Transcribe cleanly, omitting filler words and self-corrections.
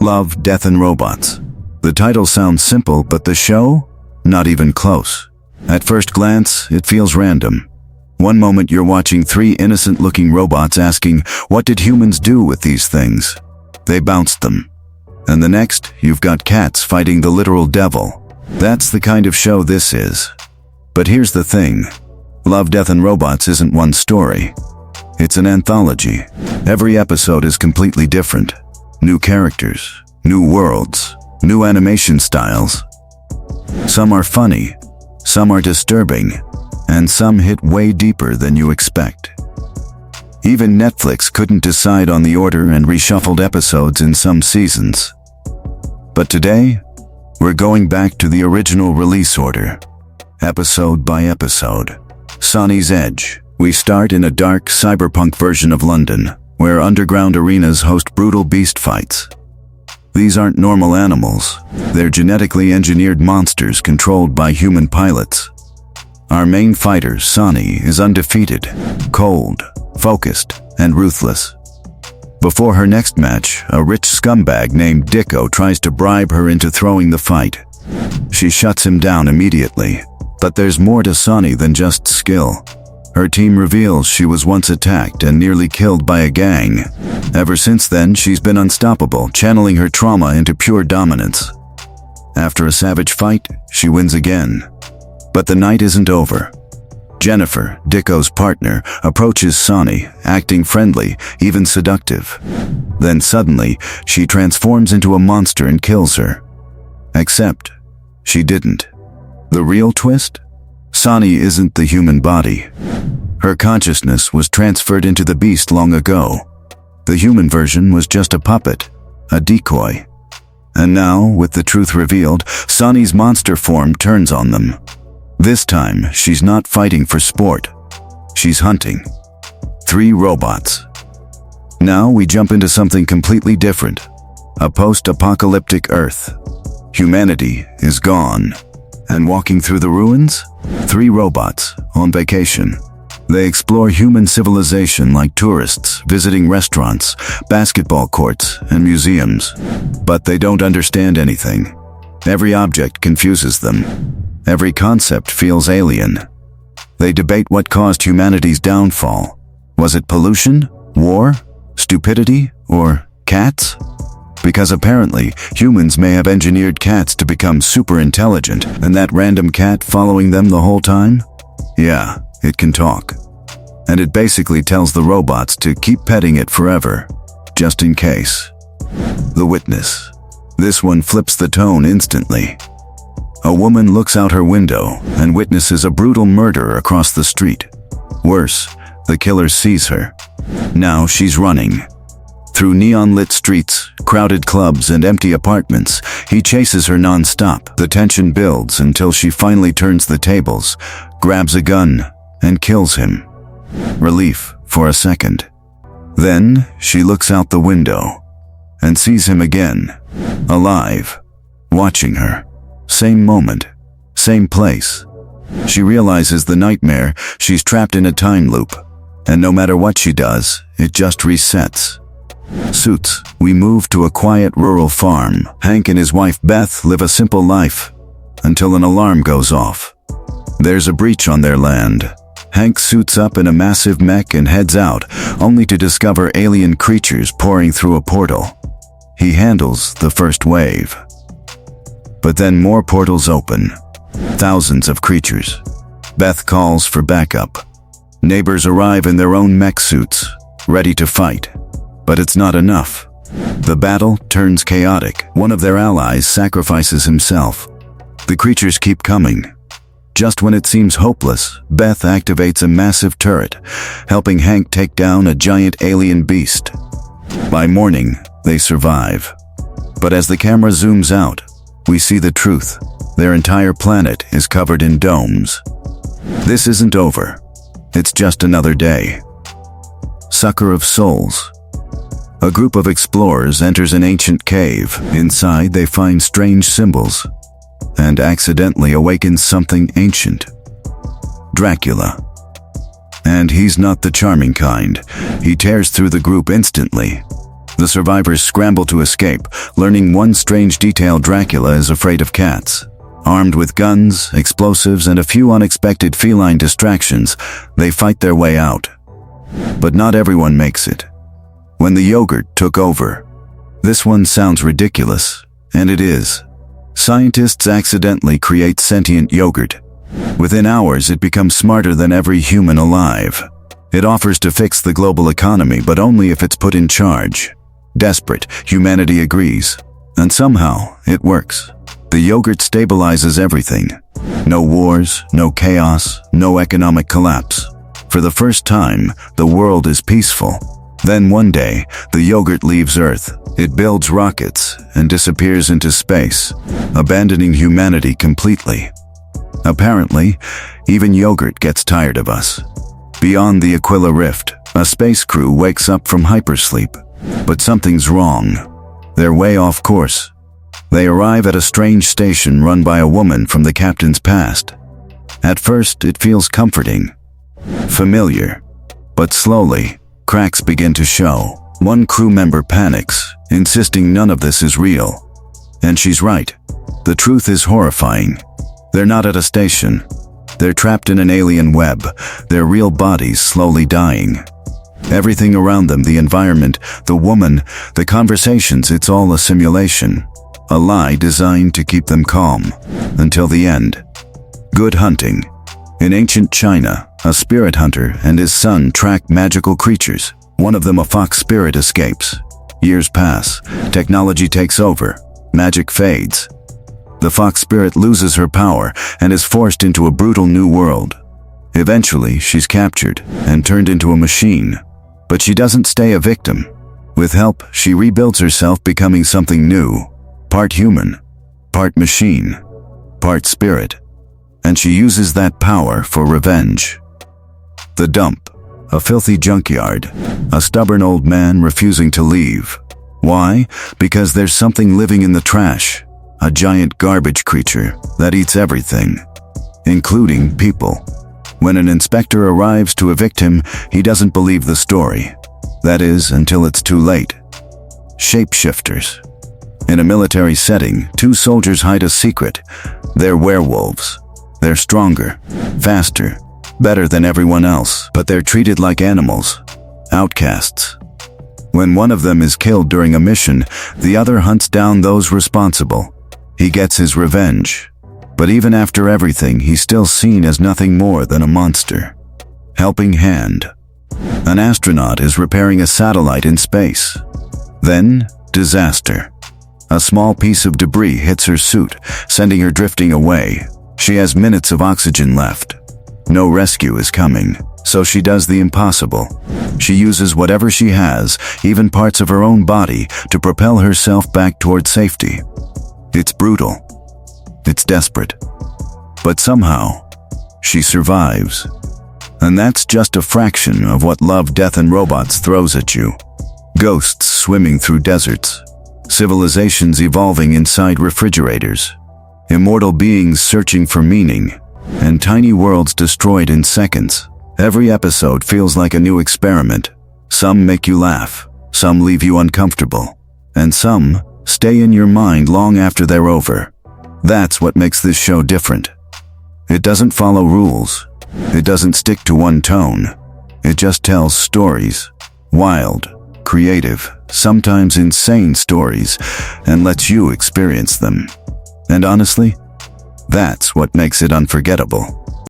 Love, Death and Robots. The title sounds simple, but the show? Not even close. At first glance, it feels random. One moment you're watching three innocent-looking robots asking, what did humans do with these things? They bounced them. And the next, you've got cats fighting the literal devil. That's the kind of show this is. But here's the thing. Love, Death and Robots isn't one story. It's an anthology. Every episode is completely different. New characters, new worlds, new animation styles. Some are funny, some are disturbing, and some hit way deeper than you expect. Even Netflix couldn't decide on the order and reshuffled episodes in some seasons. But today, we're going back to the original release order, episode by episode. Sonny's Edge. We start in a dark, cyberpunk version of London, where underground arenas host brutal beast fights. These aren't normal animals. They're genetically engineered monsters controlled by human pilots. Our main fighter, Sonny, is undefeated, cold, focused, and ruthless. Before her next match, a rich scumbag named Dicko tries to bribe her into throwing the fight. She shuts him down immediately. But there's more to Sonny than just skill. Her team reveals she was once attacked and nearly killed by a gang. Ever since then, she's been unstoppable, channeling her trauma into pure dominance. After a savage fight, she wins again. But the night isn't over. Jennifer, Dicko's partner, approaches Sonny, acting friendly, even seductive. Then suddenly, she transforms into a monster and kills her. Except, she didn't. The real twist? Sonny isn't the human body. Her consciousness was transferred into the beast long ago. The human version was just a puppet, a decoy. And now, with the truth revealed, Sonny's monster form turns on them. This time, she's not fighting for sport. She's hunting. 3 robots. Now we jump into something completely different. A post-apocalyptic Earth. Humanity is gone. And walking through the ruins? 3 robots, on vacation. They explore human civilization like tourists, visiting restaurants, basketball courts, and museums. But they don't understand anything. Every object confuses them. Every concept feels alien. They debate what caused humanity's downfall. Was it pollution, war, stupidity, or cats? Because apparently, humans may have engineered cats to become super intelligent, and that random cat following them the whole time? Yeah, it can talk. And it basically tells the robots to keep petting it forever, just in case. The Witness. This one flips the tone instantly. A woman looks out her window and witnesses a brutal murder across the street. Worse, the killer sees her. Now she's running. Through neon-lit streets, crowded clubs, and empty apartments, he chases her non-stop. The tension builds until she finally turns the tables, grabs a gun, and kills him. Relief for a second. Then, she looks out the window and sees him again, alive, watching her. Same moment, same place. She realizes the nightmare, she's trapped in a time loop, and no matter what she does, it just resets. Suits, we move to a quiet rural farm. Hank and his wife Beth live a simple life, until an alarm goes off. There's a breach on their land. Hank suits up in a massive mech and heads out, only to discover alien creatures pouring through a portal. He handles the first wave. But then more portals open. Thousands of creatures. Beth calls for backup. Neighbors arrive in their own mech suits, ready to fight. But it's not enough. The battle turns chaotic. One of their allies sacrifices himself. The creatures keep coming. Just when it seems hopeless, Beth activates a massive turret, helping Hank take down a giant alien beast. By morning, they survive. But as the camera zooms out, we see the truth. Their entire planet is covered in domes. This isn't over. It's just another day. Sucker of Souls. A group of explorers enters an ancient cave. Inside, they find strange symbols and accidentally awakens something ancient. Dracula. And he's not the charming kind. He tears through the group instantly. The survivors scramble to escape, learning one strange detail: Dracula is afraid of cats. Armed with guns, explosives, and a few unexpected feline distractions, they fight their way out. But not everyone makes it. When the yogurt took over. This one sounds ridiculous, and it is. Scientists accidentally create sentient yogurt. Within hours, it becomes smarter than every human alive. It offers to fix the global economy, but only if it's put in charge. Desperate, humanity agrees. And somehow, it works. The yogurt stabilizes everything. No wars, no chaos, no economic collapse. For the first time, the world is peaceful. Then one day, the yogurt leaves Earth. It builds rockets and disappears into space, abandoning humanity completely. Apparently, even yogurt gets tired of us. Beyond the Aquila Rift, a space crew wakes up from hypersleep. But something's wrong. They're way off course. They arrive at a strange station run by a woman from the captain's past. At first, it feels comforting, familiar. But slowly, cracks begin to show. One crew member panics, insisting none of this is real. And she's right. The truth is horrifying. They're not at a station. They're trapped in an alien web, their real bodies slowly dying. Everything around them, the environment, the woman, the conversations, it's all a simulation. A lie designed to keep them calm. Until the end. Good hunting. In ancient China, a spirit hunter and his son track magical creatures. One of them, a fox spirit, escapes. Years pass. Technology takes over. Magic fades. The fox spirit loses her power and is forced into a brutal new world. Eventually, she's captured and turned into a machine. But she doesn't stay a victim. With help, she rebuilds herself, becoming something new. Part human, part machine, part spirit. And she uses that power for revenge. The dump. A filthy junkyard. A stubborn old man refusing to leave. Why? Because there's something living in the trash. A giant garbage creature that eats everything, including people. When an inspector arrives to evict him, he doesn't believe the story. That is, until it's too late. Shapeshifters. In a military setting, two soldiers hide a secret. They're werewolves. They're stronger, faster, better than everyone else, but they're treated like animals, outcasts. When one of them is killed during a mission, the other hunts down those responsible. He gets his revenge. But even after everything, he's still seen as nothing more than a monster. Helping hand. An astronaut is repairing a satellite in space. Then, disaster. A small piece of debris hits her suit, sending her drifting away. She has minutes of oxygen left. No rescue is coming, so she does the impossible. She uses whatever she has, even parts of her own body, to propel herself back toward safety. It's brutal. It's desperate. But somehow, she survives. And that's just a fraction of what Love, Death and Robots throws at you. Ghosts swimming through deserts. Civilizations evolving inside refrigerators. Immortal beings searching for meaning. And tiny worlds destroyed in seconds. Every episode feels like a new experiment. Some make you laugh. Some leave you uncomfortable. And some stay in your mind long after they're over. That's what makes this show different. It doesn't follow rules. It doesn't stick to one tone. It just tells stories. Wild, creative, sometimes insane stories, and lets you experience them. And honestly, that's what makes it unforgettable.